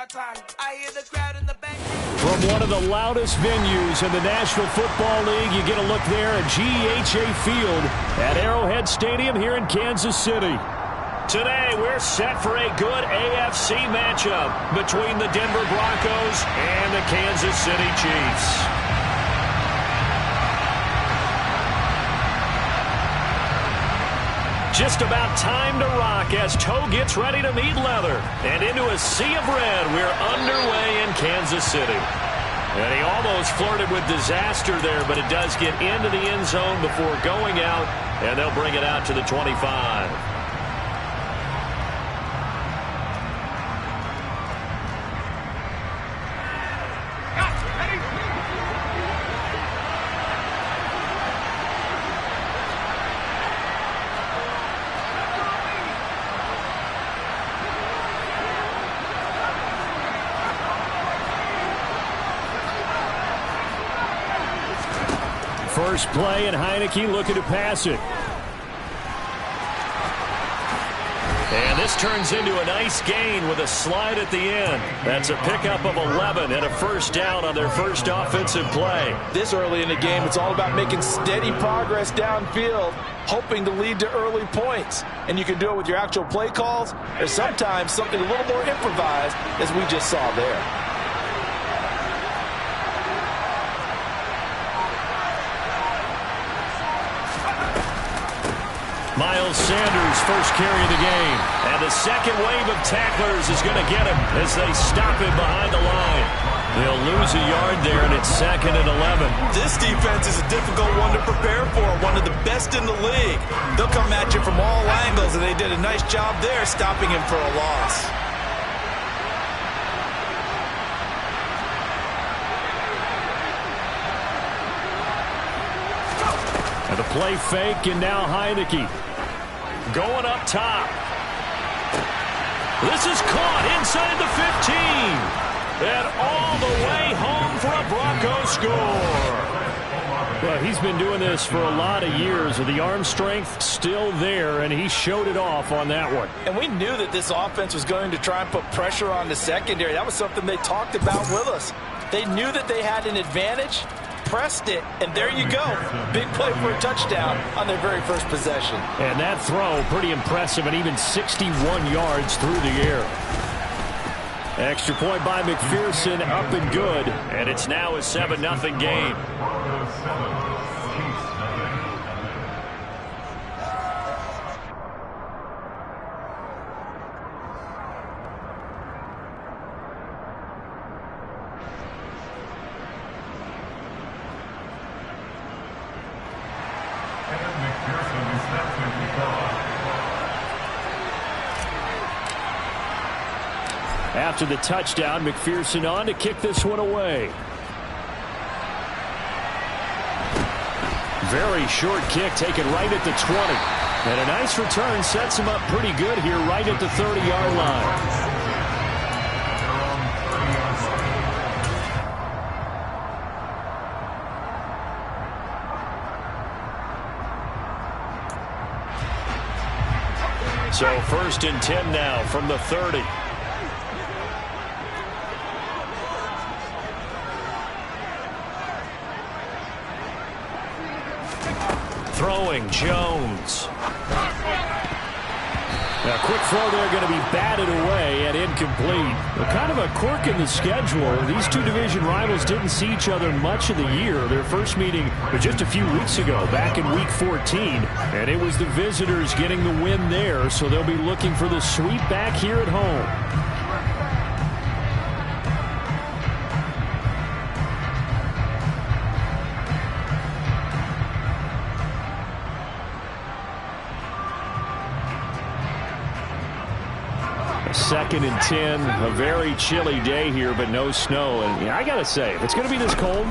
From one of the loudest venues in the National Football League, you get a look there at GEHA Field at Arrowhead Stadium here in Kansas City. Today, we're set for a good AFC matchup between the Denver Broncos and the Kansas City Chiefs. Just about time to rock as toe gets ready to meet leather. And into a sea of red, we're underway in Kansas City. And he almost flirted with disaster there, but it does get into the end zone before going out, and they'll bring it out to the 25. First play, and Heineke looking to pass it. And this turns into a nice gain with a slide at the end. That's a pickup of 11 and a first down on their first offensive play. This early in the game, it's all about making steady progress downfield, hoping to lead to early points. And you can do it with your actual play calls, or sometimes something a little more improvised, as we just saw there. Miles Sanders, first carry of the game. And the second wave of tacklers is going to get him as they stop him behind the line. They'll lose a yard there, and it's 2nd and 11. This defense is a difficult one to prepare for, one of the best in the league. They'll come at you from all angles, and they did a nice job there stopping him for a loss. And the play fake, and now Heineke going up top. This is caught inside the 15. And all the way home for a Broncos score. Well, he's been doing this for a lot of years. The arm strength still there, and he showed it off on that one. And we knew that this offense was going to try and put pressure on the secondary. That was something they talked about with us. They knew that they had an advantage, pressed it, and there you go. Big play for a touchdown on their very first possession. And that throw, pretty impressive, and even 61 yards through the air. Extra point by McPherson, up and good, and it's now a 7-0 game. After the touchdown, McPherson on to kick this one away. Very short kick taken right at the 20. And a nice return sets him up pretty good here right at the 30-yard line. So 1st and 10 now from the 30. Throwing, Jones. Now, quick throw there, going to be batted away and incomplete. Well, kind of a quirk in the schedule. These two division rivals didn't see each other much of the year. Their first meeting was just a few weeks ago, back in Week 14. And it was the visitors getting the win there, so they'll be looking for the sweep back here at home. Second and 10, a very chilly day here, but no snow. And I got to say, if it's going to be this cold,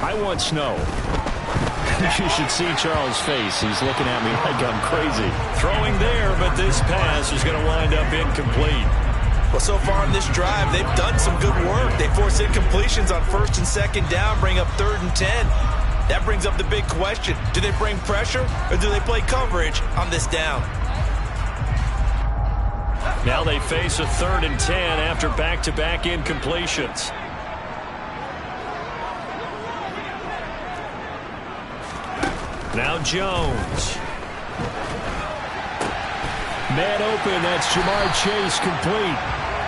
I want snow. You should see Charles' face. He's looking at me like I'm crazy. Throwing there, but this pass is going to wind up incomplete. Well, so far in this drive, they've done some good work. They force incompletions on 1st and 2nd down, bring up 3rd and 10. That brings up the big question. Do they bring pressure, or do they play coverage on this down? Now they face a 3rd and 10 after back-to-back incompletions. Now Jones. Man open, that's Jamar Chase complete.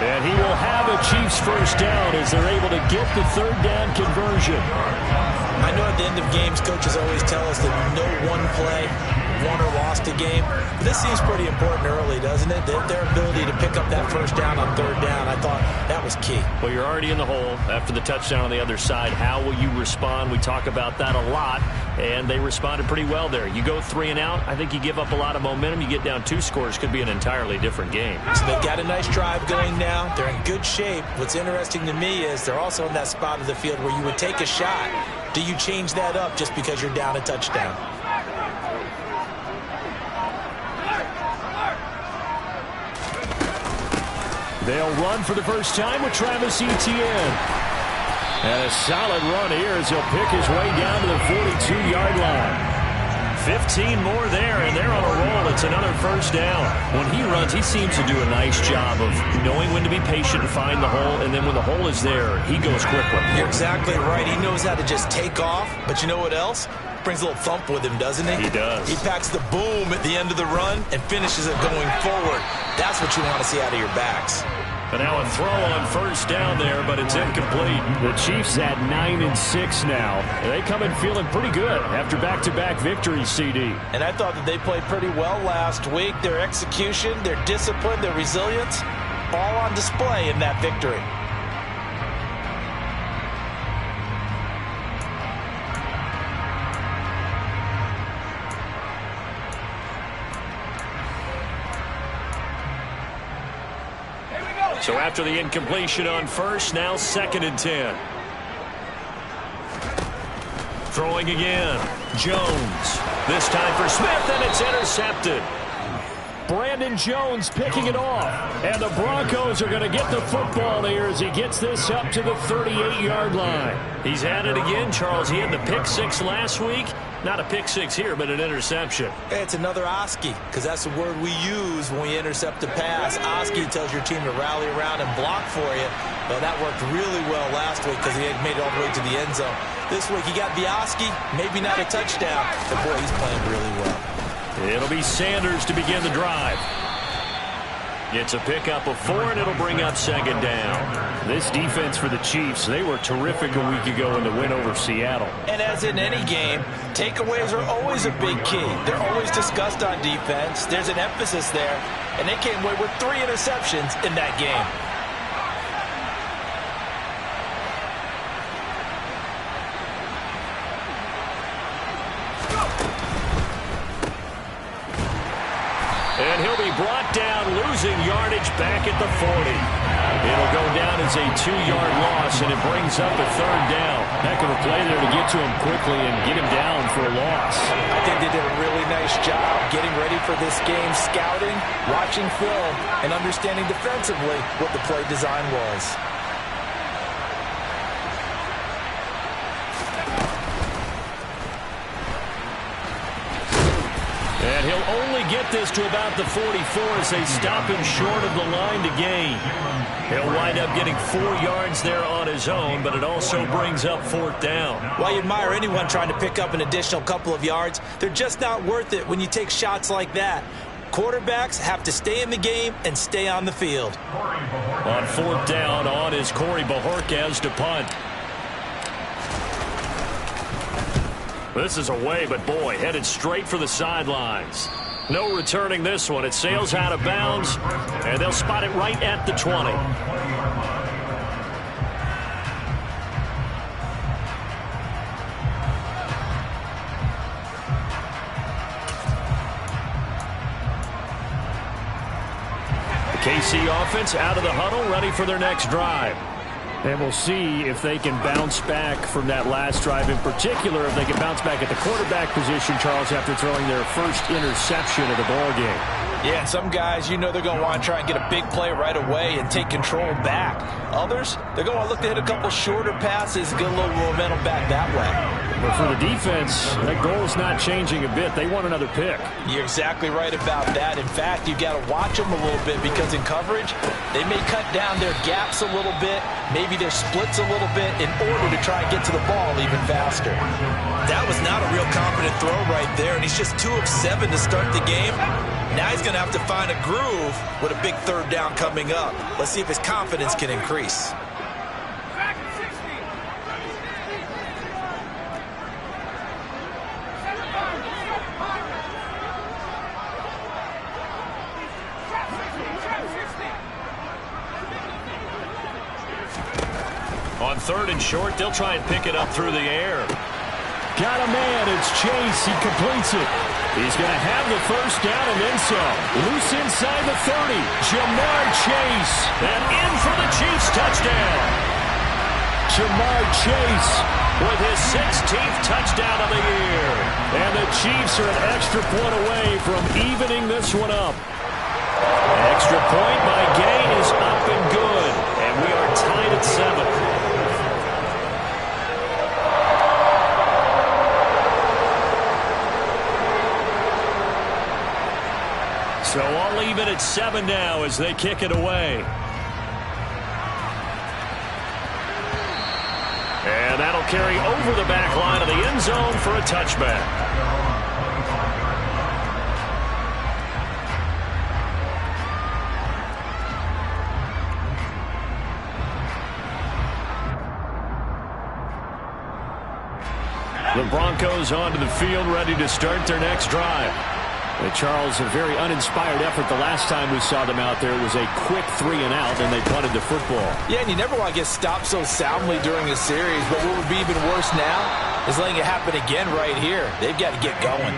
And he will have a Chiefs first down as they're able to get the 3rd down conversion. I know at the end of games, coaches always tell us that no one play won or lost a game. But this seems pretty important early, doesn't it? Their ability to pick up that first down on 3rd down, I thought that was key. Well, you're already in the hole after the touchdown on the other side. How will you respond? We talk about that a lot, and they responded pretty well there. You go 3 and out, I think you give up a lot of momentum. You get down 2 scores, could be an entirely different game. So they've got a nice drive going now. They're in good shape. What's interesting to me is they're also in that spot of the field where you would take a shot. Do you change that up just because you're down a touchdown? They'll run for the first time with Travis Etienne. And a solid run here as he'll pick his way down to the 42-yard line. 15 more there, and they're on a roll. It's another first down. When he runs, he seems to do a nice job of knowing when to be patient and find the hole, and then when the hole is there, he goes quickly. You're exactly right. He knows how to just take off, but you know what else? Brings a little thump with him, doesn't he? He does. He packs the boom at the end of the run and finishes it going forward. That's what you want to see out of your backs. And now a throw on first down there, but it's incomplete. The Chiefs at 9-6 now. They come in feeling pretty good after back-to-back victories, CD. And I thought that they played pretty well last week. Their execution, their discipline, their resilience, all on display in that victory. So after the incompletion on first, now 2nd and 10. Throwing again. Jones. This time for Smith, and it's intercepted. Brandon Jones picking it off. And the Broncos are going to get the football here as he gets this up to the 38-yard line. He's had it again, Charles. He had the pick 6 last week. Not a pick 6 here, but an interception. It's another Oski, because that's the word we use when we intercept a pass. Oski tells your team to rally around and block for you. Well, that worked really well last week because he had made it all the way to the end zone. This week he got the Oski, maybe not a touchdown, but boy, he's playing really well. It'll be Sanders to begin the drive. It's a pickup of 4, and it'll bring up 2nd down. This defense for the Chiefs, they were terrific a week ago in the win over Seattle. And as in any game, takeaways are always a big key. They're always discussed on defense. There's an emphasis there, and they came away with 3 interceptions in that game. And he'll be brought down, losing yardage back at the 40. It'll go down as a 2-yard loss, and it brings up a 3rd down. Heck of a play there to get to him quickly and get him down for a loss. I think they did a really nice job getting ready for this game, scouting, watching film, and understanding defensively what the play design was. And he'll only get this to about the 44 as they stop him short of the line to gain. He'll wind up getting 4 yards there on his own, but it also brings up 4th down. While you admire anyone trying to pick up an additional couple of yards, they're just not worth it when you take shots like that. Quarterbacks have to stay in the game and stay on the field. On 4th down, on is Corey Bajorquez to punt. This is away, but boy, headed straight for the sidelines. No returning this one. It sails out of bounds, and they'll spot it right at the 20. KC offense out of the huddle, ready for their next drive. And we'll see if they can bounce back from that last drive. In particular, if they can bounce back at the quarterback position, Charles, after throwing their first interception of the ballgame. Yeah, some guys, you know they're going to want to try and get a big play right away and take control back. Others, they're going to look to hit a couple shorter passes and get a little momentum back that way. But for the defense, that goal is not changing a bit. They want another pick. You're exactly right about that. In fact, you've got to watch them a little bit because in coverage, they may cut down their gaps a little bit, maybe their splits a little bit in order to try and get to the ball even faster. That was not a real confident throw right there, and he's just 2 of 7 to start the game. Now he's going to have to find a groove with a big third down coming up. Let's see if his confidence can increase. On 3rd and short, they'll try and pick it up through the air. Got a man. It's Chase. He completes it. He's going to have the first down and then some. Loose inside the 30. Jamar Chase. And in for the Chiefs touchdown. Jamar Chase with his 16th touchdown of the year. And the Chiefs are an extra point away from evening this one up. An extra point by Gain is up and good. And we are tied at 7. So all even at 7 now as they kick it away. And that'll carry over the back line of the end zone for a touchback. The Broncos onto the field, ready to start their next drive. Charles, a very uninspired effort the last time we saw them out there. It was a quick 3 and out, and they punted the football. Yeah, and you never want to get stopped so soundly during a series, but what would be even worse now is letting it happen again right here. They've got to get going.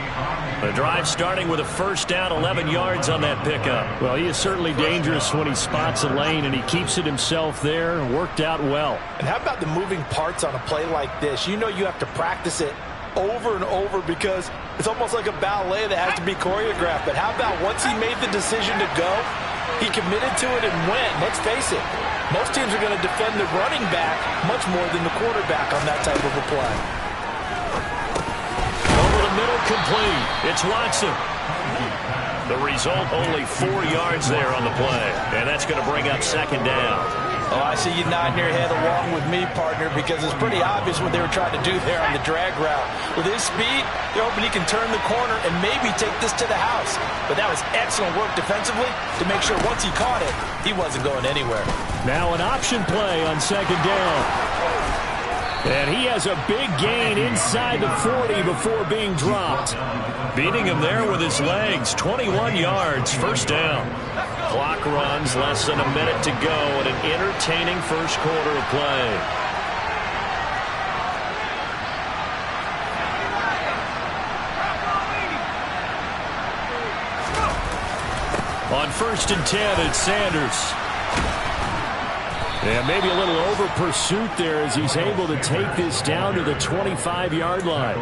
The drive starting with a first down, 11 yards on that pickup. Well, he is certainly dangerous when he spots a lane, and he keeps it himself there and worked out well. And how about the moving parts on a play like this? You know you have to practice it over and over because it's almost like a ballet that has to be choreographed. But how about once he made the decision to go, he committed to it and went. Let's face it, most teams are going to defend the running back much more than the quarterback on that type of a play. Over the middle, complete. It's Watson. The result, only 4 yards there on the play. And that's going to bring up 2nd down. Oh, I see you nodding your head along with me, partner, because it's pretty obvious what they were trying to do there on the drag route. With his speed, they're hoping he can turn the corner and maybe take this to the house. But that was excellent work defensively to make sure once he caught it, he wasn't going anywhere. Now an option play on 2nd down. And he has a big gain inside the 40 before being dropped. Beating him there with his legs, 21 yards, first down. Clock runs, less than a minute to go, and an entertaining first quarter of play. On 1st and 10, it's Sanders. And maybe a little over pursuit there as he's able to take this down to the 25-yard line.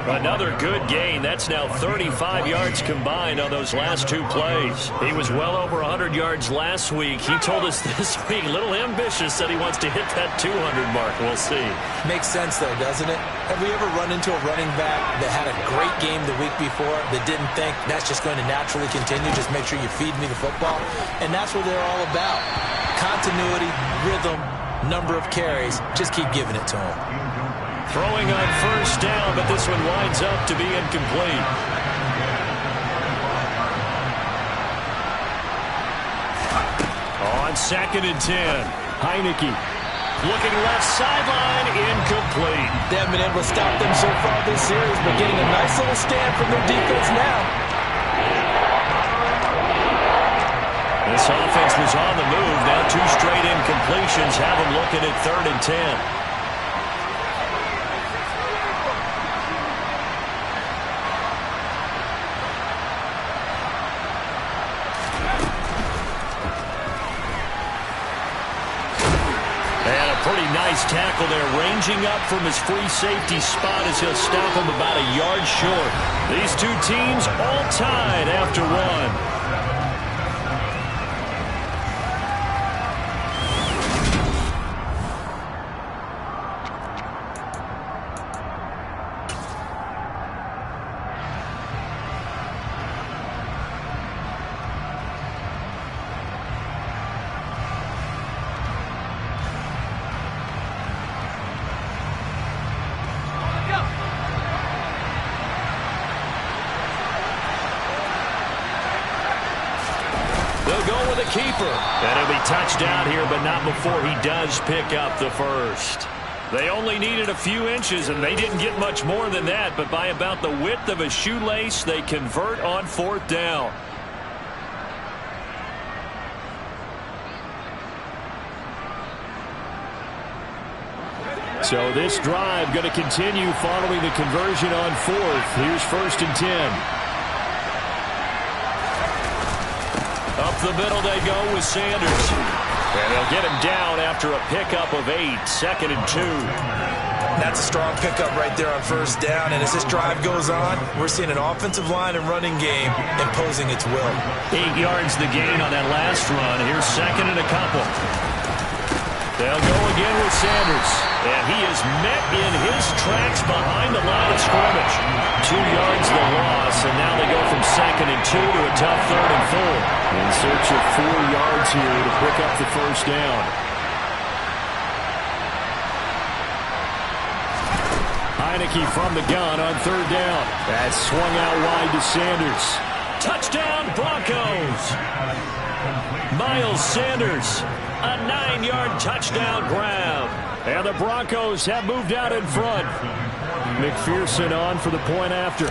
Another good gain. That's now 35 yards combined on those last 2 plays. He was well over 100 yards last week. He told us this week, a little ambitious, that he wants to hit that 200 mark. We'll see. Makes sense, though, doesn't it? Have we ever run into a running back that had a great game the week before that didn't think that's just going to naturally continue? Just make sure you feed me the football. And that's what they're all about. Continuity, rhythm, number of carries. Just keep giving it to him. Throwing on 1st down, but this one winds up to be incomplete. On 2nd and 10, Heineke. Looking left sideline, incomplete. They haven't been able to stop them so far this series, but getting a nice little stand from their defense now. This offense was on the move. Now 2 straight incompletions have them looking at 3rd and 10. And a pretty nice tackle there, ranging up from his free safety spot as he'll stop him about a yard short. These 2 teams all tied after 1. They'll go with a keeper. And he'll be touched down here, but not before he does pick up the first. They only needed a few inches, and they didn't get much more than that. But by about the width of a shoelace, they convert on 4th down. So this drive going to continue following the conversion on 4th. Here's 1st and 10. Up the middle they go with Sanders. And they'll get him down after a pickup of 8, 2nd and 2. That's a strong pickup right there on 1st down. And as this drive goes on, we're seeing an offensive line and running game imposing its will. 8 yards the gain on that last run. Here's 2nd and a couple. They'll go again with Sanders. And he is met in his tracks behind the line of scrimmage. 2 yards the loss, and now they go from 2nd and 2 to a tough 3rd and 4. In search of 4 yards here to pick up the 1st down. Heineke from the gun on 3rd down. That's swung out wide to Sanders. Touchdown Broncos! Miles Sanders, a 9-yard touchdown grab. And the Broncos have moved out in front. McPherson on for the point after.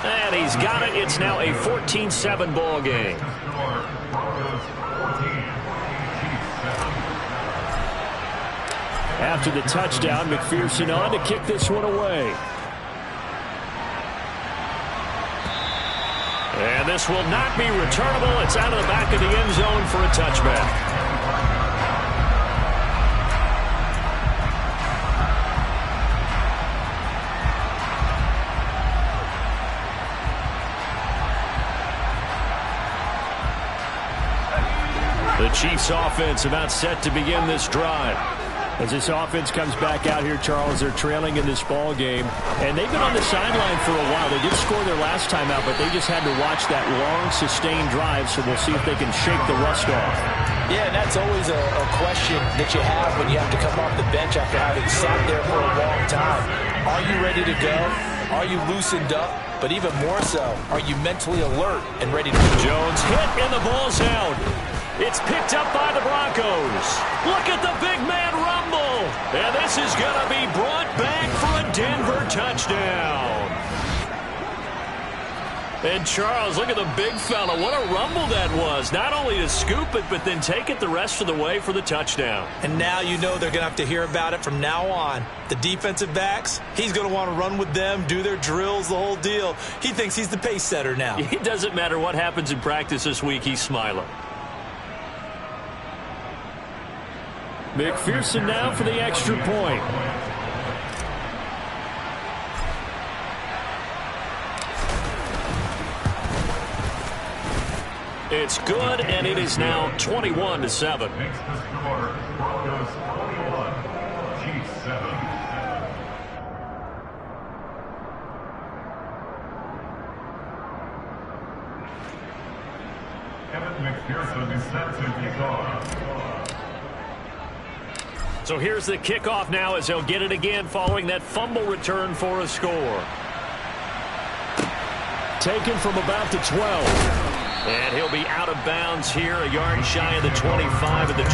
And he's got it. It's now a 14-7 ball game. After the touchdown, McPherson on to kick this one away. And this will not be returnable. It's out of the back of the end zone for a touchback. The Chiefs offense about set to begin this drive. As this offense comes back out here, Charles, they're trailing in this ball game. And they've been on the sideline for a while. They did score their last time out, but they just had to watch that long, sustained drive, so we'll see if they can shake the rust off. Yeah, and that's always a question that you have when you have to come off the bench after having sat there for a long time. Are you ready to go? Are you loosened up? But even more so, are you mentally alert and ready to go? Jones hit, and the ball's out. It's picked up by the Broncos. Look at the big man rumble. And this is going to be brought back for a Denver touchdown. And Charles, look at the big fella. What a rumble that was. Not only to scoop it, but then take it the rest of the way for the touchdown. And now you know they're going to have to hear about it from now on. The defensive backs, he's going to want to run with them, do their drills, the whole deal. He thinks he's the pace setter now. It doesn't matter what happens in practice this week. He's smiling. McPherson now for the extra point. It's good, and it is now 21-7. Makes the score, Broncos 21, Chiefs 7. Kevin McPherson set to kick off. So here's the kickoff now as they'll get it again following that fumble return for a score. Taken from about the 12. And he'll be out of bounds here, a yard shy of the 25 at the 24.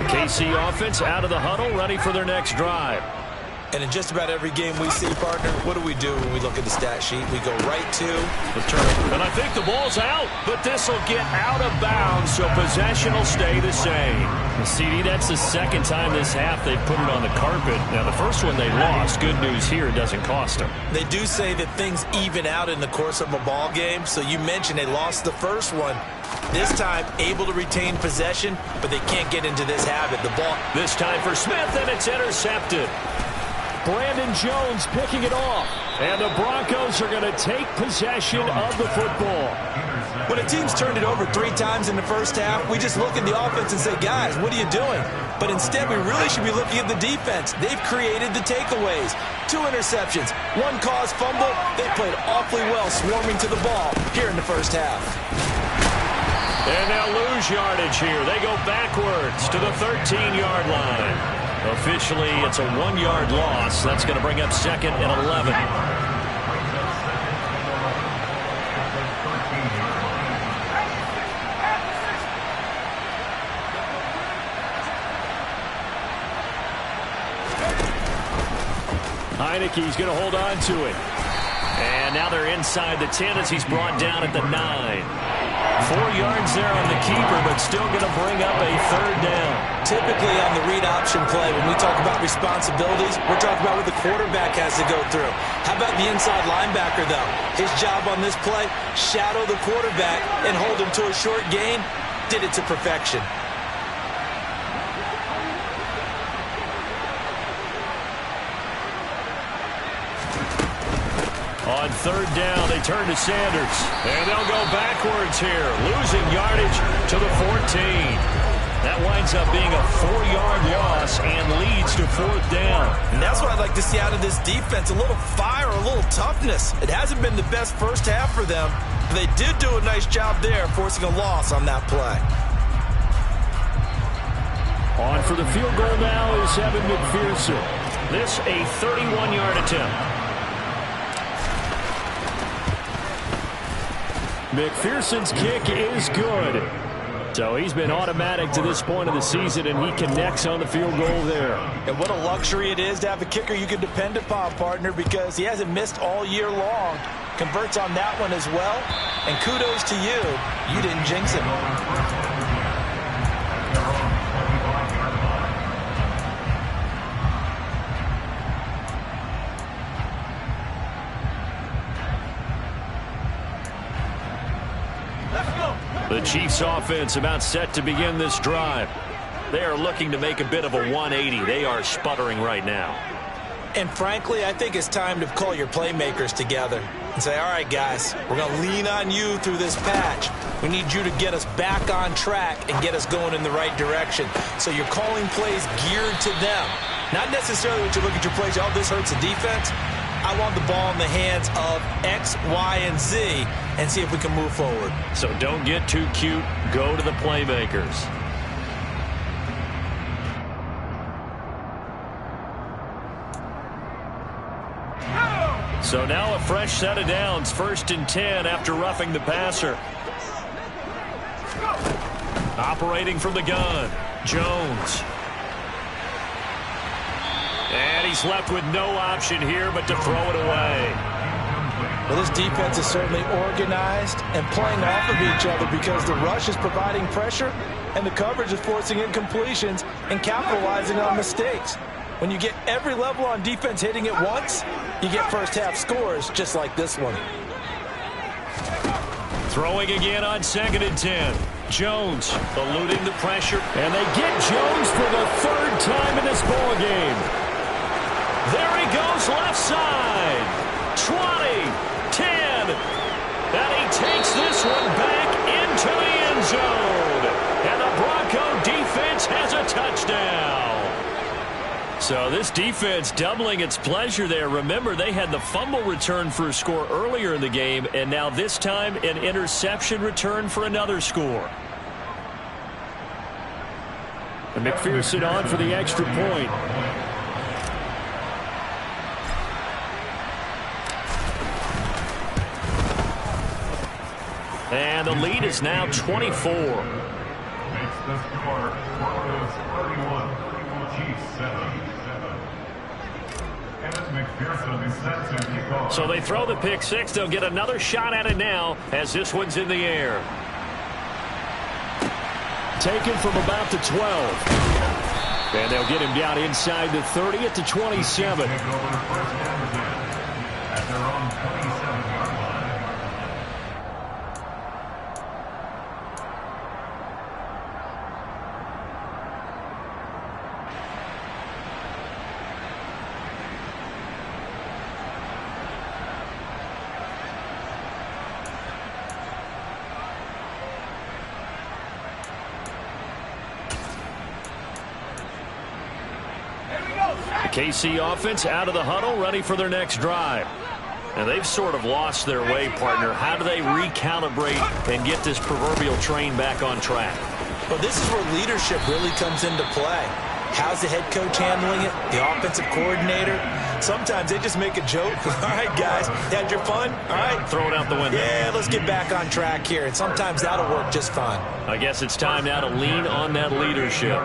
KC offense out of the huddle, ready for their next drive. And in just about every game we see, partner, what do we do when we look at the stat sheet? We go right to the turnover. And I think the ball's out, but this will get out of bounds, so possession will stay the same. CD, that's the second time this half they put it on the carpet. Now, the first one they lost. Good news here, it doesn't cost them. They do say that things even out in the course of a ball game, so you mentioned they lost the first one. This time, able to retain possession, but they can't get into this habit. The ball. This time for Smith, and it's intercepted. Brandon Jones picking it off. And the Broncos are going to take possession of the football. When a team's turned it over 3 times in the first half, we just look at the offense and say, guys, what are you doing? But instead, we really should be looking at the defense. They've created the takeaways. 2 interceptions, 1 caused fumble. They played awfully well swarming to the ball here in the first half. And they'll lose yardage here. They go backwards to the 13-yard line. Officially, it's a 1-yard loss. That's going to bring up 2nd and 11. Heineke's going to hold on to it. And now they're inside the 10 as he's brought down at the 9. 4 yards there on the keeper, but still going to bring up a 3rd down. Typically on the read option play, when we talk about responsibilities, we're talking about what the quarterback has to go through. How about the inside linebacker, though? His job on this play, shadow the quarterback and hold him to a short gain. Did it to perfection. On 3rd down, they turn to Sanders. And they'll go backwards here, losing yardage to the 14. That winds up being a 4-yard loss and leads to 4th down. And that's what I'd like to see out of this defense, a little fire, a little toughness. It hasn't been the best first half for them, but they did do a nice job there, forcing a loss on that play. On for the field goal now is Evan McPherson. This a 31-yard attempt. McPherson's kick is good. So he's been automatic to this point of the season, and he connects on the field goal there. And what a luxury it is to have a kicker you can depend upon, partner, because he hasn't missed all year long. Converts on that one as well. And kudos to you. You didn't jinx him. The Chiefs offense about set to begin this drive. They are looking to make a bit of a 180. They are sputtering right now. And frankly, I think it's time to call your playmakers together and say, all right, guys, we're going to lean on you through this patch. We need you to get us back on track and get us going in the right direction. So you're calling plays geared to them. Not necessarily when you look at your plays, oh, this hurts the defense. I want the ball in the hands of X, Y, and Z and see if we can move forward. So don't get too cute. Go to the playmakers. So now a fresh set of downs. 1st and 10 after roughing the passer. Operating from the gun, Jones. And he's left with no option here but to throw it away. Well, this defense is certainly organized and playing off of each other because the rush is providing pressure and the coverage is forcing incompletions and capitalizing on mistakes. When you get every level on defense hitting at once, you get first half scores just like this one. Throwing again on 2nd and 10. Jones eluding the pressure. And they get Jones for the 3rd time in this ball game. There he goes left side. 20, 10. And he takes this one back into the end zone. And the Bronco defense has a touchdown. So this defense doubling its pleasure there. Remember, they had the fumble return for a score earlier in the game, and now this time an interception return for another score. And McPherson on for the extra point. And the lead is now 24. Makes the score Broncos 31, Chiefs 7. McPherson is set to kick off. So they throw the pick six. They'll get another shot at it now as this one's in the air. Taken from about the 12. And they'll get him down inside the 30 at the 27. Take over first down at their own 27-yard line. KC offense out of the huddle, ready for their next drive. And they've sort of lost their way, partner. How do they recalibrate and get this proverbial train back on track? Well, this is where leadership really comes into play. How's the head coach handling it? The offensive coordinator? Sometimes they just make a joke. All right, guys, had your fun? All right. Throw it out the window. Yeah, let's get back on track here. And sometimes that'll work just fine. I guess it's time now to lean on that leadership.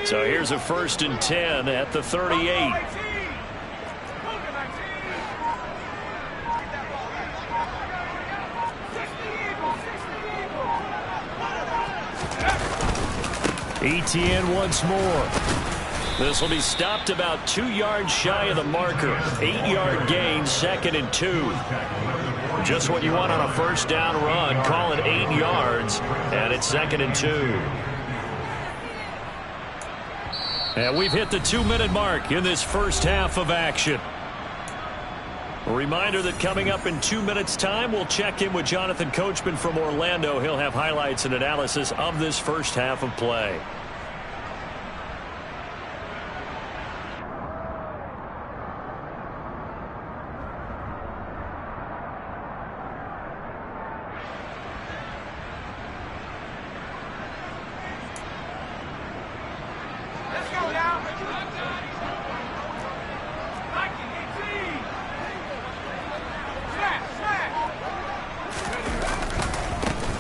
So here's a 1st and 10 at the 38. Etienne once more. This will be stopped about 2 yards shy of the marker. 8-yard gain, 2nd and 2. Just what you want on a 1st down run. Call it 8 yards, and it's 2nd and 2. And we've hit the 2-minute mark in this first half of action. A reminder that coming up in 2 minutes' time, we'll check in with Jonathan Coachman from Orlando. He'll have highlights and analysis of this first half of play.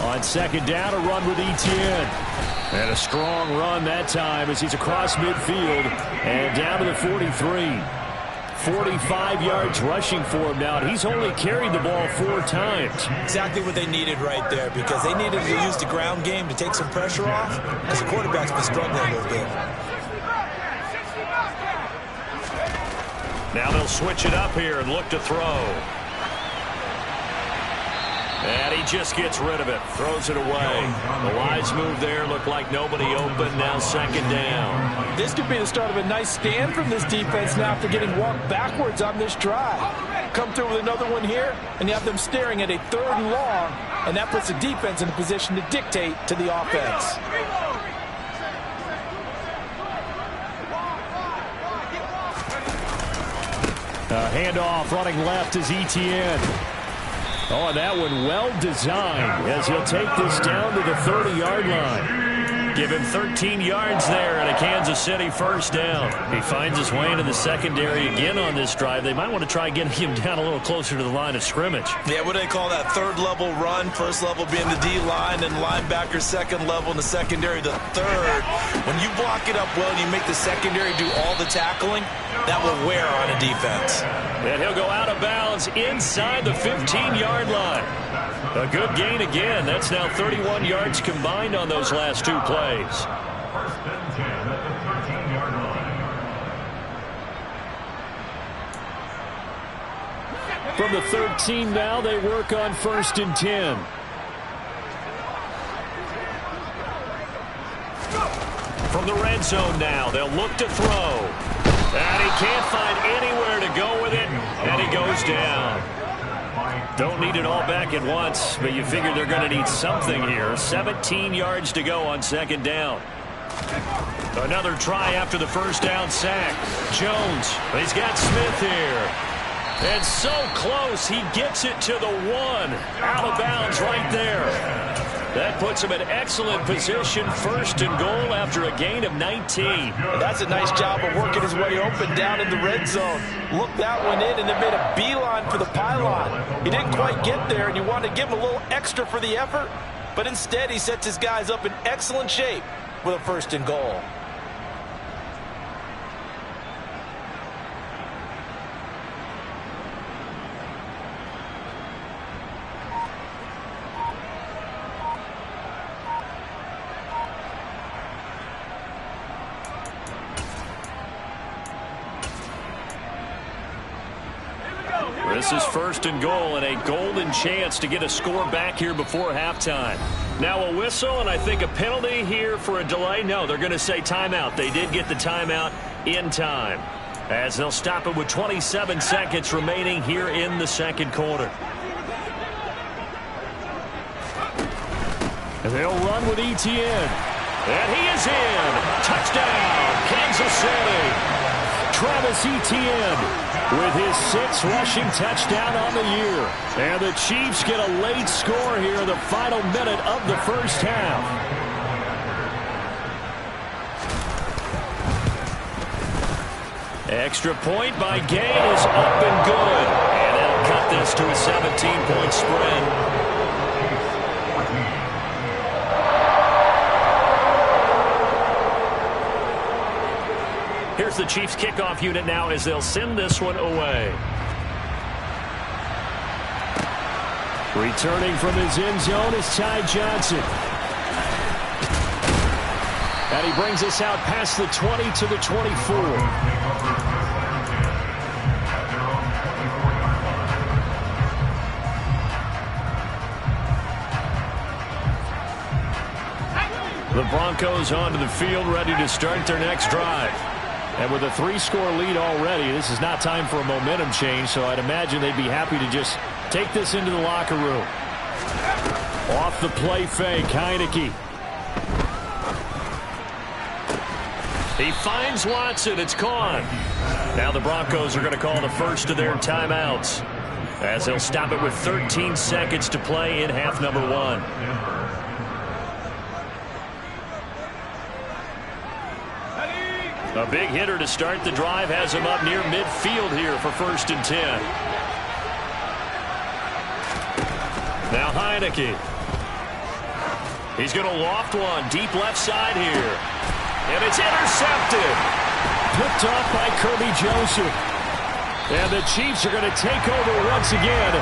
On 2nd down, a run with Etienne. And a strong run that time as he's across midfield and down to the 43. 45 yards rushing for him now. And he's only carried the ball 4 times. Exactly what they needed right there, because they needed to use the ground game to take some pressure off, because the quarterback's been struggling a little bit. Now they'll switch it up here and look to throw. And he just gets rid of it, throws it away. The wise move there, looked like nobody open, now 2nd down. This could be the start of a nice stand from this defense now after getting walked backwards on this drive. Come through with another one here, and you have them staring at a 3rd and long, and that puts the defense in a position to dictate to the offense. Handoff running left is Etienne. Oh, and that one well designed as he'll take this down to the 30-yard line. Give him 13 yards there and a Kansas City 1st down. He finds his way into the secondary again on this drive. They might want to try getting him down a little closer to the line of scrimmage. Yeah, what do they call that? 3rd level run. 1st level being the D-line, and linebacker 2nd level, and the secondary the 3rd. When you block it up well and you make the secondary do all the tackling, that will wear on a defense. And he'll go out of bounds inside the 15-yard line. A good gain again. That's now 31 yards combined on those last 2 plays. 1st and 10 at the 13-yard line. From the 13 now, they work on 1st and 10. From the red zone now, they'll look to throw. And he can't find anywhere to go with it, and he goes down. Don't need it all back at once, but you figure they're going to need something here. 17 yards to go on 2nd down. Another try after the 1st down sack. Jones, he's got Smith here. And so close, he gets it to the 1. Out of bounds right there. That puts him in excellent position, 1st and goal after a gain of 19. And that's a nice job of working his way open down in the red zone. Looked that one in and then made a beeline for the pylon. He didn't quite get there, and you wanted to give him a little extra for the effort, but instead he sets his guys up in excellent shape with a 1st and goal. This is 1st and goal and a golden chance to get a score back here before halftime. Now a whistle and I think a penalty here for a delay. No, they're going to say timeout. They did get the timeout in time. as they'll stop it with 27 seconds remaining here in the second quarter. And they'll run with Etienne. And he is in. Touchdown, Kansas City. Travis Etienne with his 6th rushing touchdown on the year. And the Chiefs get a late score here in the final minute of the first half. Extra point by Gay is up and good. And that'll cut this to a 17-point spread. Here's the Chiefs kickoff unit now as they'll send this one away. Returning from his end zone is Ty Johnson. And he brings us out past the 20 to the 24. The Broncos onto the field, ready to start their next drive. And with a 3-score lead already, this is not time for a momentum change, so I'd imagine they'd be happy to just take this into the locker room. Off the play fake, Heineke. He finds Watson. It's gone. Now the Broncos are going to call the first of their timeouts as they'll stop it with 13 seconds to play in half number 1. A big hitter to start the drive has him up near midfield here for 1st and 10. Now Heineke. He's going to loft one deep left side here. And it's intercepted. Picked off by Kirby Joseph. And the Chiefs are going to take over once again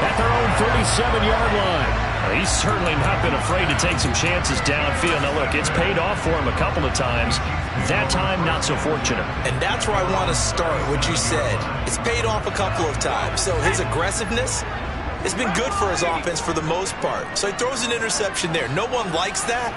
at their own 37-yard line. He's certainly not been afraid to take some chances downfield. Now, look, it's paid off for him a couple of times. That time, not so fortunate. And that's where I want to start, what you said. It's paid off a couple of times. So his aggressiveness has been good for his offense for the most part. So he throws an interception there. No one likes that,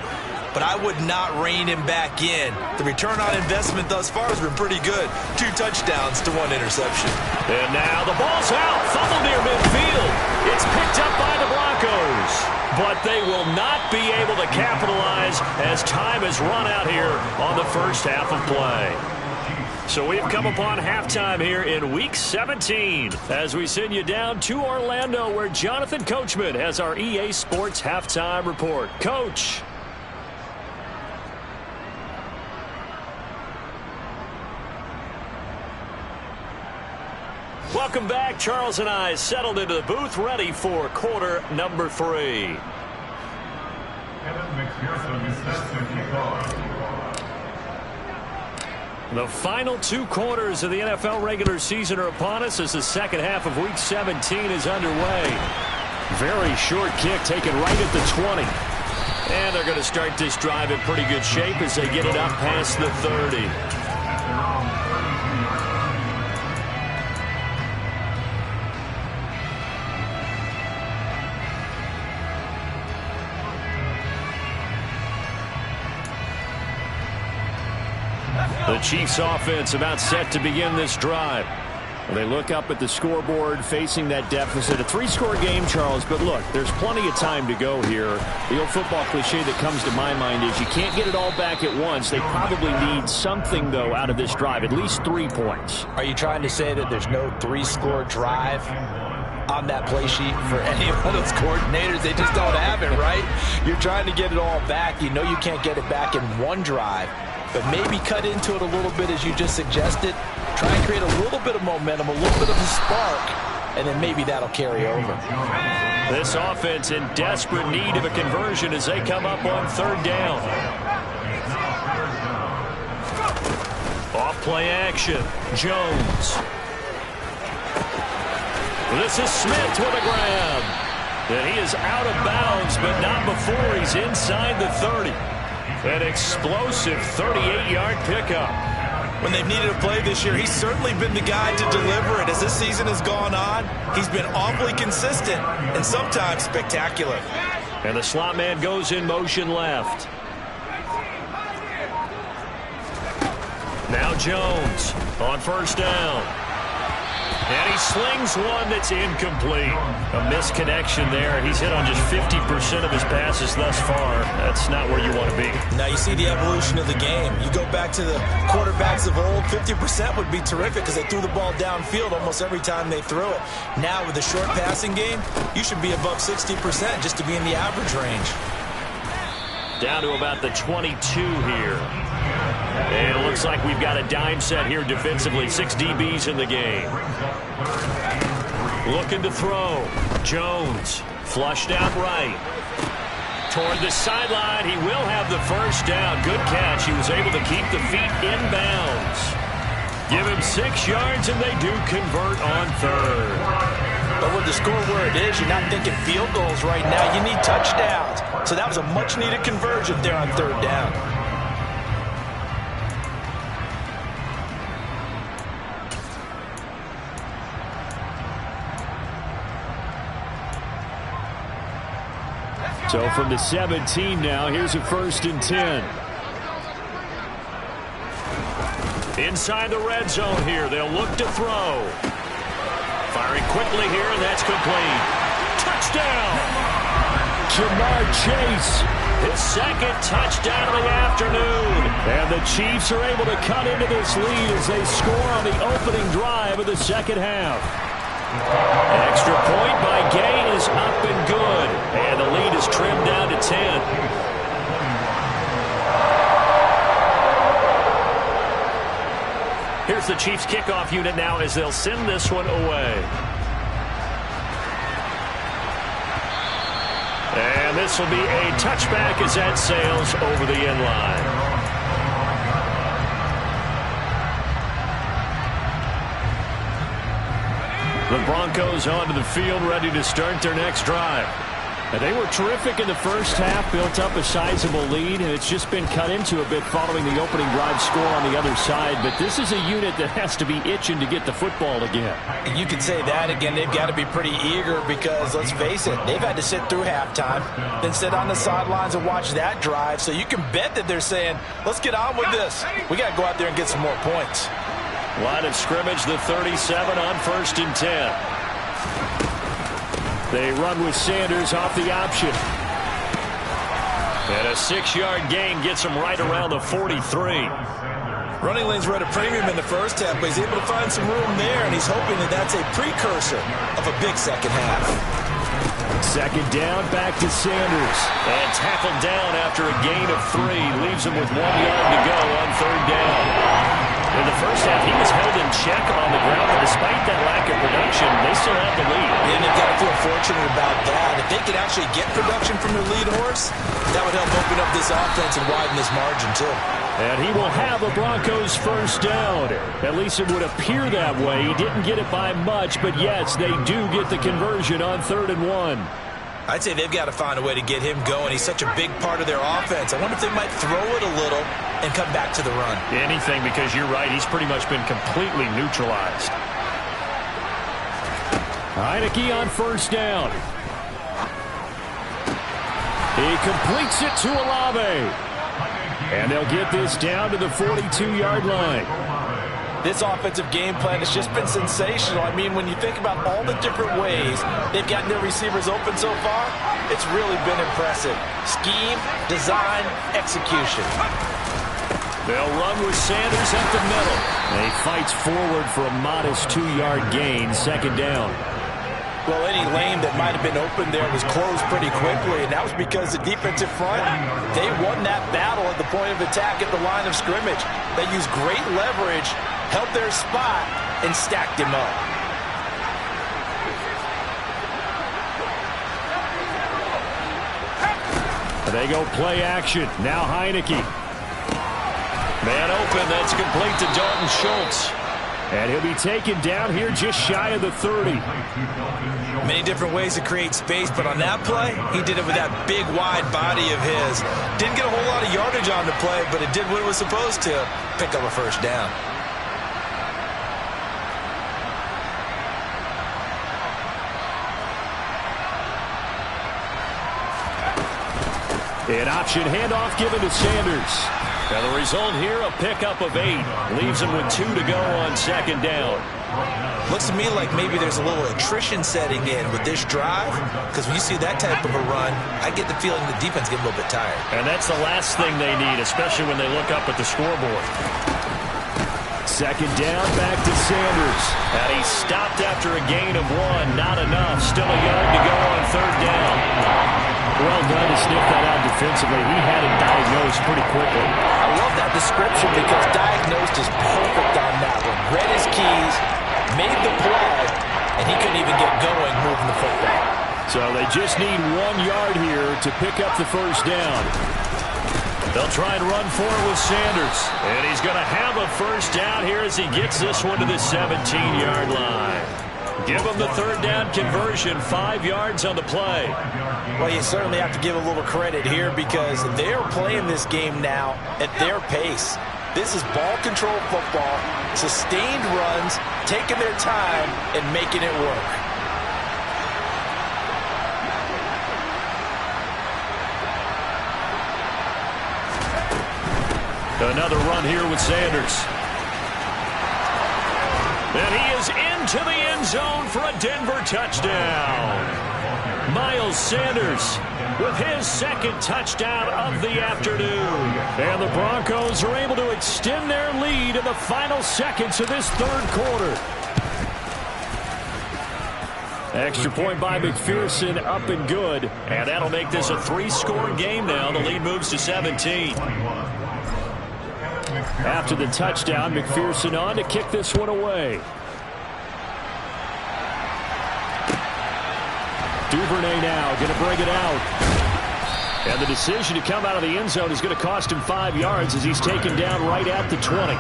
but I would not rein him back in. The return on investment thus far has been pretty good. 2 touchdowns to 1 interception. And now the ball's out. Fumble near midfield. It's picked up by the Broncos. But they will not be able to capitalize as time has run out here on the first half of play. So we've come upon halftime here in Week 17 as we send you down to Orlando where Jonathan Coachman has our EA Sports Halftime Report. Coach. Welcome back. Charles and I settled into the booth ready for quarter number 3. The final 2 quarters of the NFL regular season are upon us as the second half of Week 17 is underway. Very short kick taken right at the 20. And they're going to start this drive in pretty good shape as they get it up past the 30. The Chiefs offense about set to begin this drive. They look up at the scoreboard facing that deficit. A 3-score game, Charles, but look, there's plenty of time to go here. The old football cliche that comes to my mind is you can't get it all back at once. They probably need something, though, out of this drive, at least 3 points. Are you trying to say that there's no 3-score drive on that play sheet for any of those coordinators? They just don't have it, right? You're trying to get it all back. You know you can't get it back in 1 drive. But maybe cut into it a little bit as you just suggested. Try and create a little bit of momentum, a little bit of a spark, and then maybe that'll carry over. This offense in desperate need of a conversion as they come up on 3rd down. Off play action. Jones. This is Smith with a grab. And he is out of bounds, but not before he's inside the 30. An explosive 38-yard pickup. When they've needed a play this year, he's certainly been the guy to deliver it. As this season has gone on, he's been awfully consistent and sometimes spectacular. And the slot man goes in motion left. Now Jones on first down. And he slings one that's incomplete. A misconnection there. He's hit on just 50% of his passes thus far. That's not where you want to be. Now you see the evolution of the game. You go back to the quarterbacks of old, 50% would be terrific because they threw the ball downfield almost every time they threw it. Now with the short passing game, you should be above 60% just to be in the average range. Down to about the 22 here. And it looks like we've got a dime set here defensively. 6 DBs in the game. Looking to throw. Jones flushed out right. Toward the sideline. He will have the first down. Good catch. He was able to keep the feet in bounds. Give him 6 yards, and they do convert on third. But with the score where it is, you're not thinking field goals right now. You need touchdowns. So that was a much-needed conversion there on third down. So from the 17 now, here's a 1st and 10. Inside the red zone here, they'll look to throw. Firing quickly here, and that's complete. Touchdown! Jamar Chase, his 2nd touchdown of the afternoon. And the Chiefs are able to cut into this lead as they score on the opening drive of the second half. An extra point by Gay is up and good. And the lead is trimmed down to 10. Here's the Chiefs kickoff unit now as they'll send this one away. And this will be a touchback as that sails over the end line. The Broncos onto the field, ready to start their next drive. And they were terrific in the first half, built up a sizable lead, and it's just been cut into a bit following the opening drive score on the other side. But this is a unit that has to be itching to get the football again. And you could say that again. They've got to be pretty eager because, let's face it, they've had to sit through halftime, then sit on the sidelines and watch that drive. So you can bet that they're saying, let's get on with this. We got to go out there and get some more points. Line of scrimmage, the 37 on 1st and 10. They run with Sanders off the option. And a 6-yard gain gets them right around the 43. Running lanes were at a premium in the first half, but he's able to find some room there, and he's hoping that that's a precursor of a big second half. 2nd down, back to Sanders. And tackled down after a gain of 3. Leaves him with 1 yard to go on 3rd down. In the first half, he was held in check on the ground, but despite that lack of production, they still have the lead. And they've got to feel fortunate about that. If they could actually get production from their lead horse, that would help open up this offense and widen this margin, too. And he will have a Broncos 1st down. At least it would appear that way. He didn't get it by much, but yes, they do get the conversion on 3rd and 1. I'd say they've got to find a way to get him going. He's such a big part of their offense. I wonder if they might throw it a little and come back to the run. Anything, because you're right. He's pretty much been completely neutralized. Heineke on 1st down. He completes it to Olave. And they'll get this down to the 42-yard line. This offensive game plan has just been sensational. I mean, when you think about all the different ways they've gotten their receivers open so far, it's really been impressive. Scheme, design, execution. They'll run with Sanders up the middle. And he fights forward for a modest 2-yard gain, 2nd down. Well, any lane that might have been open there was closed pretty quickly, and that was because the defensive front, they won that battle at the point of attack at the line of scrimmage. They used great leverage, held their spot, and stacked him up. They go play action. Now Heineke. Man open. That's complete to Dalton Schultz. And he'll be taken down here just shy of the 30. Many different ways to create space, but on that play, he did it with that big, wide body of his. Didn't get a whole lot of yardage on the play, but it did what it was supposed to, pick up a 1st down. An option handoff given to Sanders. Now the result here, a pickup of 8. Leaves him with 2 to go on second down. Looks to me like maybe there's a little attrition setting in with this drive, because when you see that type of a run, I get the feeling the defense get a little bit tired. And that's the last thing they need, especially when they look up at the scoreboard. Second down, back to Sanders. And he stopped after a gain of 1. Not enough. Still a yard to go on third down. Well done to sniff that out defensively. He had it diagnosed pretty quickly. I love that description because diagnosed is perfect on that one. Read his keys, made the play, and he couldn't even get going moving the football. So they just need 1 yard here to pick up the first down. They'll try and run for it with Sanders. And he's going to have a first down here as he gets this one to the 17-yard line. Give him the third down conversion, 5 yards on the play. Well, you certainly have to give a little credit here because they're playing this game now at their pace. This is ball control football, sustained runs, taking their time and making it work. Another run here with Sanders. And he is into the end zone for a Denver touchdown. Miles Sanders with his second touchdown of the afternoon. And the Broncos are able to extend their lead in the final seconds of this third quarter. Extra point by McPherson, up and good. And that'll make this a 3-score game now. The lead moves to 17. After the touchdown, McPherson on to kick this one away. Duvernay now going to bring it out. And the decision to come out of the end zone is going to cost him 5 yards as he's taken down right at the 20.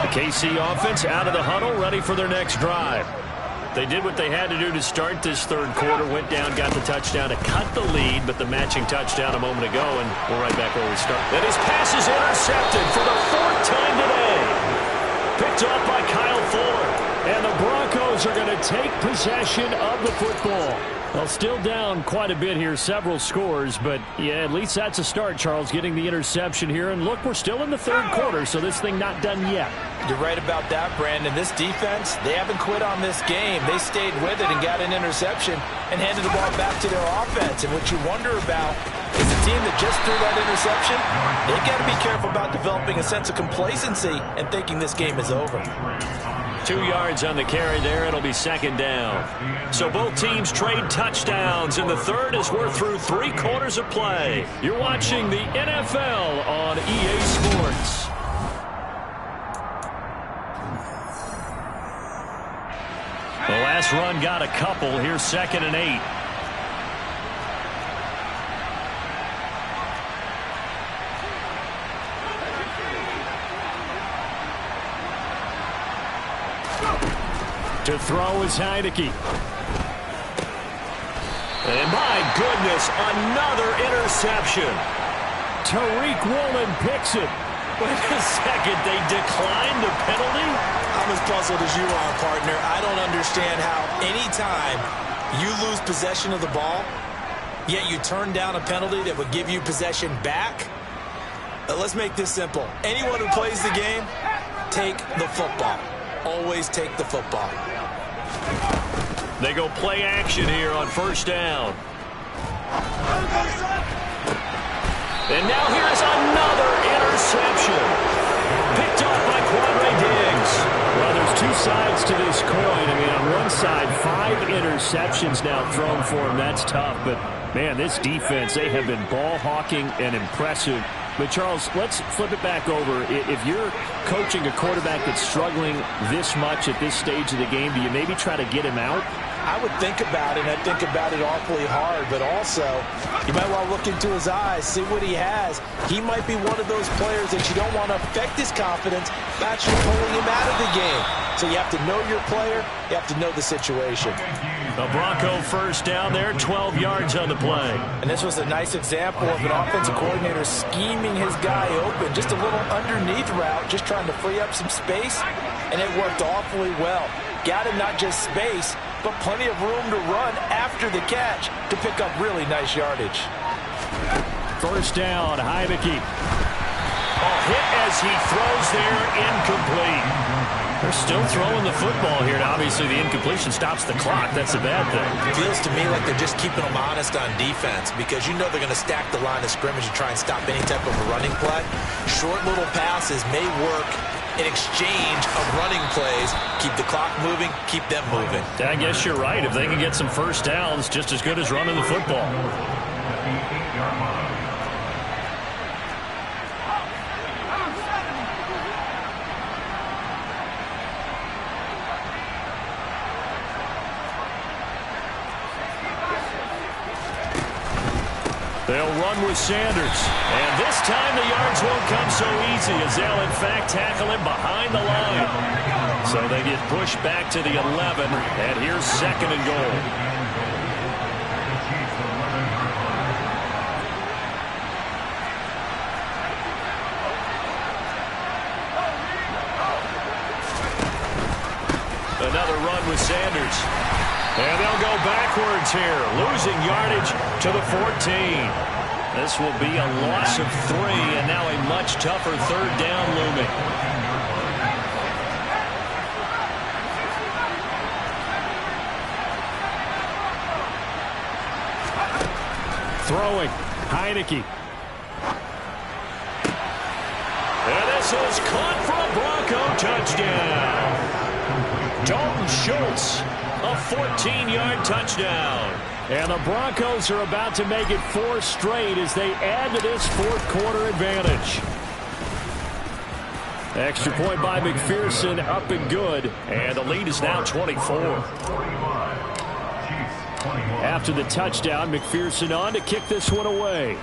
The KC offense out of the huddle, ready for their next drive. They did what they had to do to start this third quarter, went down, got the touchdown to cut the lead, but the matching touchdown a moment ago, and we're right back where we start. And his pass is intercepted for the 4th time today. Picked off by Kyle Fuller. And the Broncos are going to take possession of the football. Well, still down quite a bit here, several scores, but yeah, at least that's a start, Charles, getting the interception here. And look, we're still in the third quarter, so this thing not done yet. You're right about that, Brandon. This defense, they haven't quit on this game. They stayed with it and got an interception and handed the ball back to their offense. And what you wonder about is a team that just threw that interception, they've got to be careful about developing a sense of complacency and thinking this game is over. 2 yards on the carry there. It'll be second down. So both teams trade touchdowns in the third as we're through 3 quarters of play. You're watching the NFL on EA Sports. The last run got a couple. Here's 2nd and 8. To throw is Heineke. And my goodness, another interception. Tariq Woolen picks it. Wait a second, they declined the penalty? I'm as puzzled as you are, partner. I don't understand how any time you lose possession of the ball, yet you turn down a penalty that would give you possession back. Let's make this simple. Anyone who plays the game, take the football. Always take the football. They go play action here on first down. And now here's another interception. Picked off by Quandre Diggs. Well, there's 2 sides to this coin. I mean, on one side, 5 interceptions now thrown for him. That's tough. But, man, this defense, they have been ball hawking and impressive. But, Charles, let's flip it back over. If you're coaching a quarterback that's struggling this much at this stage of the game, do you maybe try to get him out? I would think about it, and I think about it awfully hard, but also you might want to look into his eyes, see what he has. He might be one of those players that you don't want to affect his confidence by actually pulling him out of the game. So you have to know your player, you have to know the situation. A Bronco first down there, 12 yards on the play. And this was a nice example of an offensive coordinator scheming his guy open. Just a little underneath route, just trying to free up some space. and it worked awfully well. Got him not just space, but plenty of room to run after the catch to pick up really nice yardage. First down, Heineke. Hit as he throws there, incomplete. They're still throwing the football here, and obviously the incompletion stops the clock. That's a bad thing. It feels to me like they're just keeping them honest on defense because you know they're going to stack the line of scrimmage and try and stop any type of a running play. Short little passes may work in exchange of running plays. Keep the clock moving, keep them moving. I guess you're right. If they can get some first downs, just as good as running the football. They'll run with Sanders. And this time the yards won't come so easy as they'll, in fact, tackle him behind the line. So they get pushed back to the 11, and here's second and goal. Another run with Sanders. And they'll go backwards here, losing yardage to the 14. This will be a loss of 3, and now a much tougher third down looming. Throwing, Heineke. And this is caught for a Bronco touchdown. Dalton Schultz, a 14-yard touchdown. And the Broncos are about to make it 4 straight as they add to this fourth quarter advantage. Extra point by McPherson, up and good. And the lead is now 24. After the touchdown, McPherson on to kick this one away.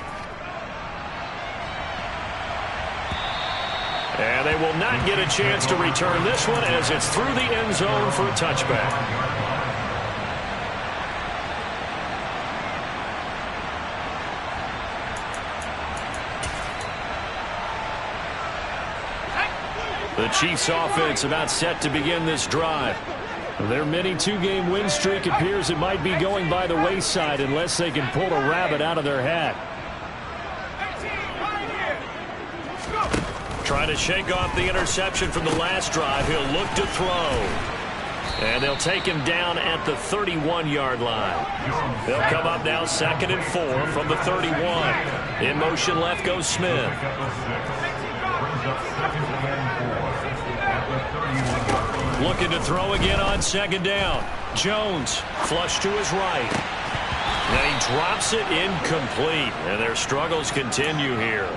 And they will not get a chance to return this one as it's through the end zone for a touchback. The Chiefs offense about set to begin this drive. Their mini 2-game win streak appears it might be going by the wayside unless they can pull a rabbit out of their hat. Trying to shake off the interception from the last drive. He'll look to throw. And they'll take him down at the 31-yard line. They'll come up now 2nd and 4 from the 31. In motion left goes Smith. Looking to throw again on 2nd down. Jones flush to his right. And he drops it incomplete. And their struggles continue here.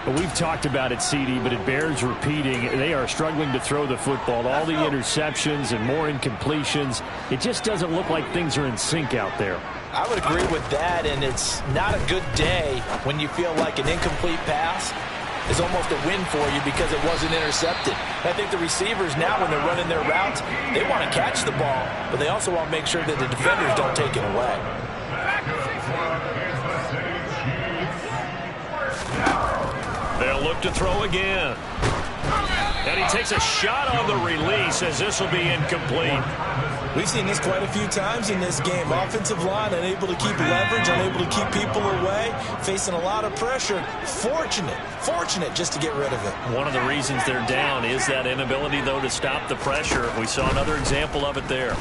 We've talked about it, CD, but it bears repeating. They are struggling to throw the football. All the interceptions and more incompletions. It just doesn't look like things are in sync out there. I would agree with that, and it's not a good day when you feel like an incomplete pass is almost a win for you because it wasn't intercepted. I think the receivers now, when they're running their routes, they want to catch the ball, but they also want to make sure that the defenders don't take it away. They'll look to throw again. And he takes a shot on the release as this will be incomplete. We've seen this quite a few times in this game. Offensive line unable to keep leverage, unable to keep people away, facing a lot of pressure. Fortunate just to get rid of it. One of the reasons they're down is that inability, though, to stop the pressure. We saw another example of it there.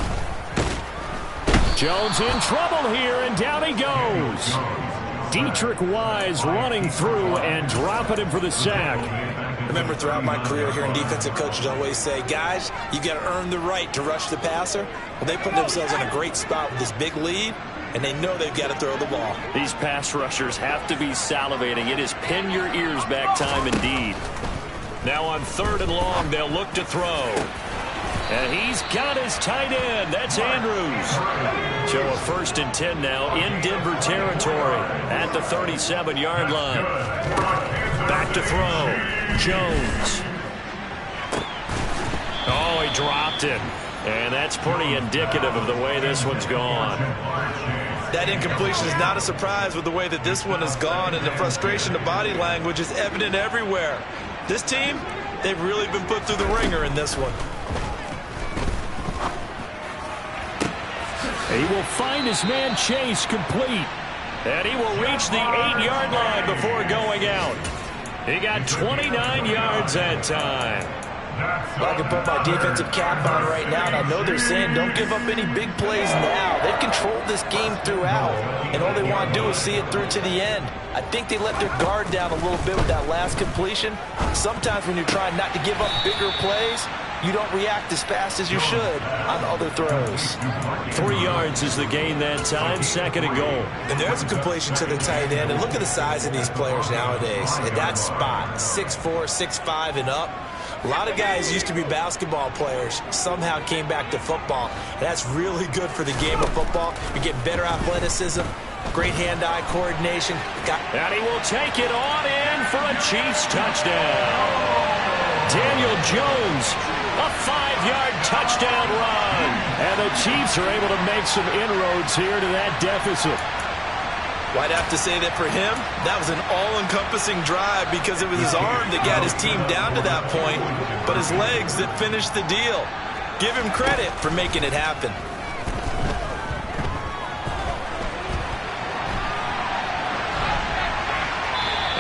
Jones in trouble here, and down he goes. Dietrich Wise running through and dropping him for the sack. Remember, throughout my career here in defensive coaches always say, guys, you got to earn the right to rush the passer. Well, they put themselves in a great spot with this big lead, and they know they've got to throw the ball. These pass rushers have to be salivating. It is pin your ears back time indeed. Now on 3rd and long, they'll look to throw. And he's got his tight end. That's Andrews. So a 1st and 10 now in Denver territory at the 37-yard line. Back to throw. Jones. Oh, he dropped it. And that's pretty indicative of the way this one's gone. That incompletion is not a surprise with the way that this one has gone, and the frustration, the body language is evident everywhere. This team, They've really been put through the ringer in this one. He will find his man Chase complete. And he will reach the 8-yard line before going out. He got 29 yards that time. I can put my defensive cap on right now, and I know they're saying don't give up any big plays now. They've controlled this game throughout, and all they want to do is see it through to the end. I think they let their guard down a little bit with that last completion. Sometimes when you're trying not to give up bigger plays, you don't react as fast as you should on other throws. 3 yards is the gain that time, 2nd and goal. And there's a completion to the tight end. And look at the size of these players nowadays. At that spot, 6'4", 6'5", and up. A lot of guys used to be basketball players, somehow came back to football. And that's really good for the game of football. You get better athleticism, great hand-eye coordination. And he will take it on in for a Chiefs touchdown. Daniel Jones, a 5-yard touchdown run. And the Chiefs are able to make some inroads here to that deficit. Well, I'd have to say that for him, that was an all-encompassing drive because it was his arm that got his team down to that point, but his legs that finished the deal. Give him credit for making it happen.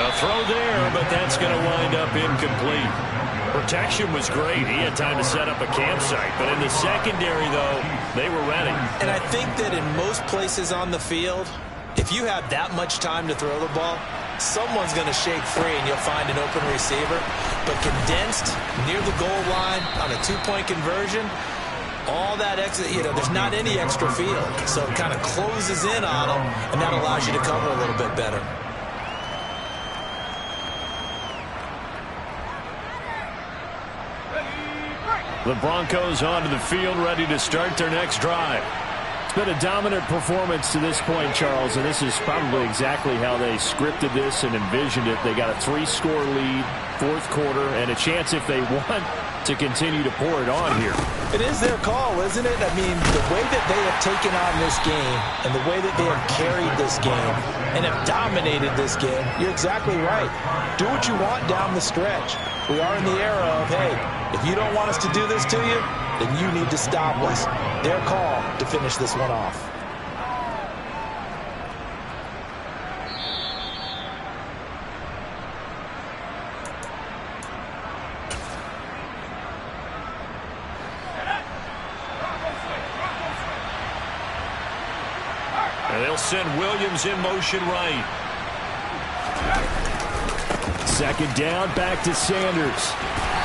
A throw there, but that's going to wind up incomplete. Protection was great. He had time to set up a campsite, but in the secondary, though, they were ready. And I think that in most places on the field, if you have that much time to throw the ball, someone's going to shake free and you'll find an open receiver. But condensed near the goal line on a 2-point conversion, all that extra, there's not any extra field. So it kind of closes in on them, and that allows you to cover a little bit better. The Broncos onto the field, ready to start their next drive. It's been a dominant performance to this point, Charles, and this is probably exactly how they scripted this and envisioned it. They got a 3-score lead, 4th quarter, and a chance if they want to continue to pour it on here. It is their call, isn't it? I mean, the way that they have taken on this game and the way that they have carried this game and have dominated this game, you're exactly right. Do what you want down the stretch. We are in the era of, hey, if you don't want us to do this to you, then you need to stop us. Their call to finish this one off. And they'll send Williams in motion right. 2nd down, back to Sanders.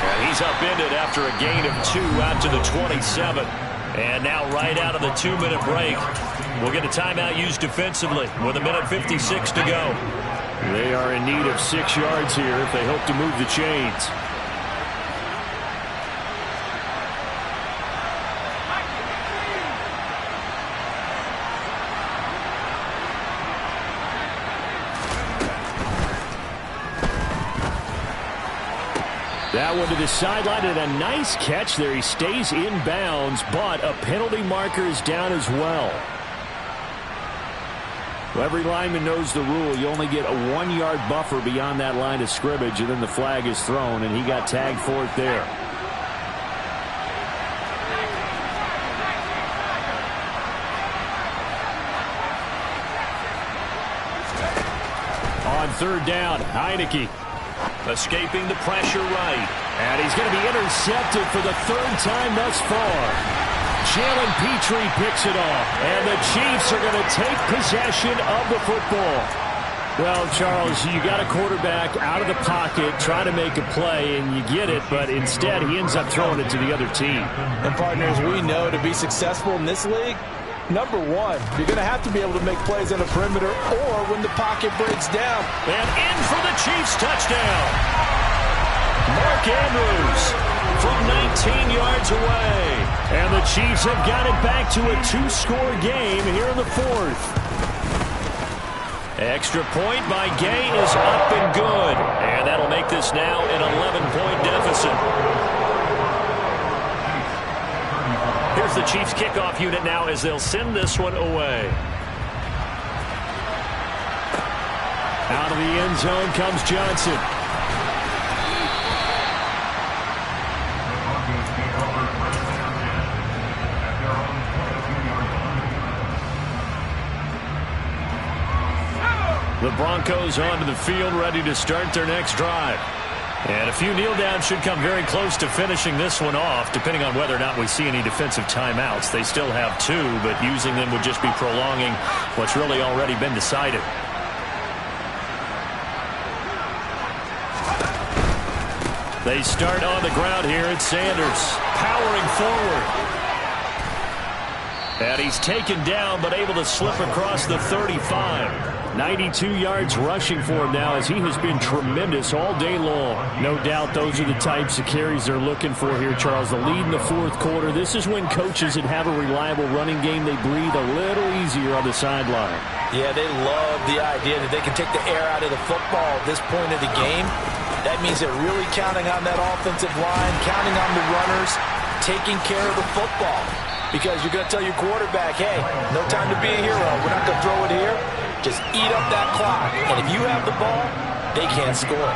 And he's upended after a gain of 2 out to the 27. And now right out of the 2-minute break, we'll get a timeout used defensively with 1:56 to go. They are in need of 6 yards here if they hope to move the chains. That one to the sideline, and a nice catch there. He stays in bounds, but a penalty marker is down as well. Well, every lineman knows the rule. You only get a 1-yard buffer beyond that line of scrimmage, and then the flag is thrown, and he got tagged for it there. On 3rd down, Heineke. Escaping the pressure right. And he's going to be intercepted for the 3rd time thus far. Jalen Petrie picks it off. And the Chiefs are going to take possession of the football. Well, Charles, you got a quarterback out of the pocket trying to make a play, and you get it, but instead he ends up throwing it to the other team. And partners, we know to be successful in this league, number one, you're going to have to be able to make plays on the perimeter or when the pocket breaks down. And in for the Chiefs touchdown. Mark Andrews from 19 yards away. And the Chiefs have got it back to a 2-score game here in the 4th. Extra point by Gay is up and good. And that'll make this now an 11-point deficit. Here's the Chiefs kickoff unit now as they'll send this one away. Out of the end zone comes Johnson. The Broncos onto the field, ready to start their next drive. And a few kneel downs should come very close to finishing this one off, depending on whether or not we see any defensive timeouts. They still have 2, but using them would just be prolonging what's really already been decided. They start on the ground here. It's Sanders powering forward. And he's taken down, but able to slip across the 35. 92 yards rushing for him now, as he has been tremendous all day long. No doubt those are the types of carries they're looking for here, Charles. The lead in the fourth quarter. This is when coaches that have a reliable running game, they breathe a little easier on the sideline. Yeah, they love the idea that they can take the air out of the football at this point of the game. That means they're really counting on that offensive line, counting on the runners, taking care of the football. Because you're going to tell your quarterback, hey, no time to be a hero. We're not going to throw it here. Just eat up that clock. And if you have the ball, they can't score.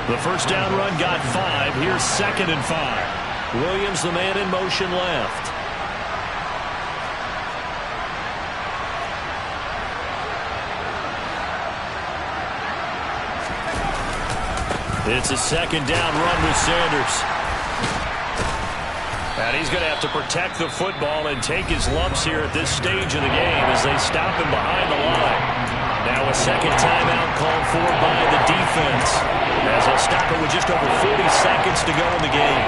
The first down run got 5. Here's 2nd and 5. Williams, the man in motion left. It's a 2nd down run with Sanders. And he's going to have to protect the football and take his lumps here at this stage of the game as they stop him behind the line. Now a second timeout called for by the defense, as they'll stop it with just over 40 seconds to go in the game.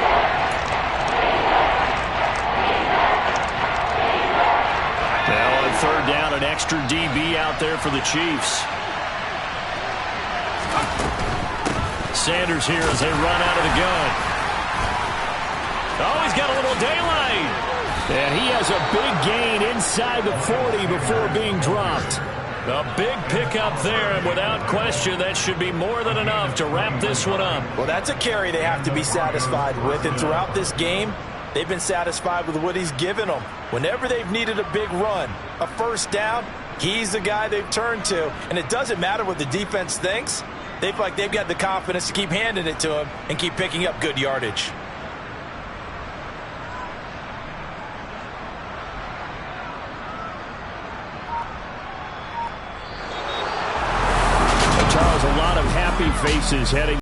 Now on 3rd down, an extra DB out there for the Chiefs. Sanders here as they run out of the gun. Oh, he's got a little daylight. And he has a big gain inside the 40 before being dropped. A big pickup there, and without question, that should be more than enough to wrap this one up. Well, that's a carry they have to be satisfied with, and throughout this game, they've been satisfied with what he's given them. Whenever they've needed a big run, a first down, he's the guy they've turned to. And it doesn't matter what the defense thinks. They feel like they've got the confidence to keep handing it to him and keep picking up good yardage. Charles, a lot of happy faces heading